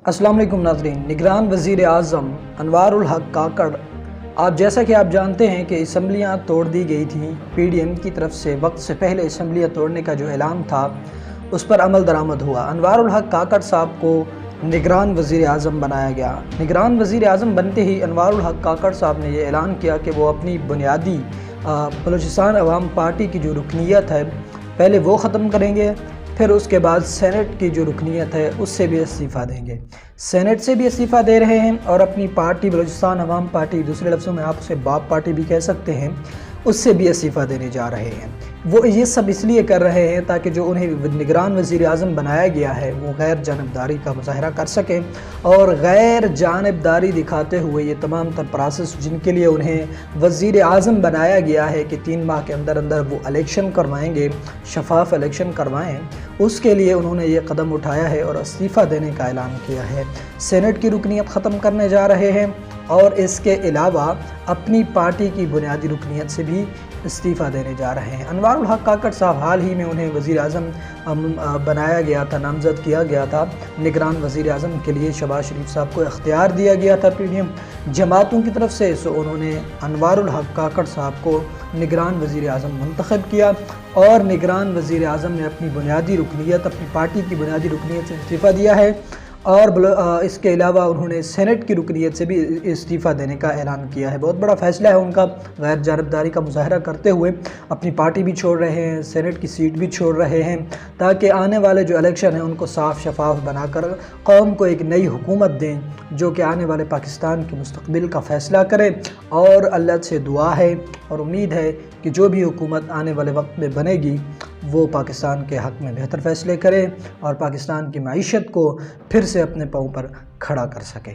अस्सलाम वालेकुम नाज़रीन। निगरान वज़ीर आज़म अनवारुल हक काकड़, आप जैसा कि आप जानते हैं कि असम्बलियाँ तोड़ दी गई थी PDM की तरफ से। वक्त से पहले असम्बलियाँ तोड़ने का जो ऐलान था उस पर अमल दरामद हुआ। अनवारुल हक काकड़ साहब को निगरान वज़ीर आज़म बनाया गया। निगरान वज़ीर आज़म बनते ही अनवारुल हक काकड़ साहब ने ये ऐलान किया कि वो अपनी बुनियादी बलूचिस्तान अवाम पार्टी की जो रुकनीत है पहले वो ख़त्म करेंगे, फिर उसके बाद सेनेट की जो रुकनीत है उससे भी इस्तीफ़ा देंगे। सेनेट से भी इस्तीफ़ा दे रहे हैं और अपनी पार्टी बलूचिस्तान अवाम पार्टी, दूसरे लफ्ज़ों में आप उसे बाप पार्टी भी कह सकते हैं, उससे भी इस्तीफ़ा देने जा रहे हैं। वो ये सब इसलिए कर रहे हैं ताकि जो उन्हें निगरान वज़ीर आज़म बनाया गया है वो गैर जानबदारी का मुज़ाहरा कर सकें, और गैर जानबदारी दिखाते हुए ये तमाम तर प्रोसेस जिनके लिए उन्हें वज़ीर आज़म बनाया गया है कि 3 माह के अंदर अंदर वो इलेक्शन करवाएंगे, शफाफ इलेक्शन करवाएं, उसके लिए उन्होंने ये कदम उठाया है और इस्तीफ़ा देने का ऐलान किया है। सेनेट की रुकनीत ख़त्म करने जा रहे हैं और इसके अलावा अपनी पार्टी की बुनियादी रुकनीत से भी इस्तीफ़ा देने जा रहे हैं। अनवारुल हक काकड़ साहब, हाल ही में उन्हें वज़ीर आज़म बनाया गया था, नामज़द किया गया था निगरान वज़ीर आज़म के लिए। शहबाज शरीफ साहब को इख्तियार दिया गया था PDM जमातों की तरफ से, सो उन्होंने अनवारुल हक काकड़ साहब को निगरान वज़ीर आज़म मुंतखब किया और निगरान वज़ीर आज़म ने अपनी बुनियादी रुकनीत, अपनी पार्टी की बुनियादी रुकनीत से इस्तीफ़ा दिया है और इसके अलावा उन्होंने सेनेट की रुकनीत से भी इस्तीफ़ा देने का ऐलान किया है। बहुत बड़ा फ़ैसला है उनका। गैर जानबदारी का मुज़ाहरा करते हुए अपनी पार्टी भी छोड़ रहे हैं, सेनेट की सीट भी छोड़ रहे हैं, ताकि आने वाले जो इलेक्शन हैं उनको साफ़ शफाफ बनाकर कौम को एक नई हुकूमत दें जो कि आने वाले पाकिस्तान के मुस्तक़बिल का फ़ैसला करे। और अल्लाह से दुआ है और उम्मीद है कि जो भी हुकूमत आने वाले वक्त में बनेगी वो पाकिस्तान के हक़ में बेहतर फ़ैसले करे और पाकिस्तान की मईशत को फिर से अपने पाँव पर खड़ा कर सके।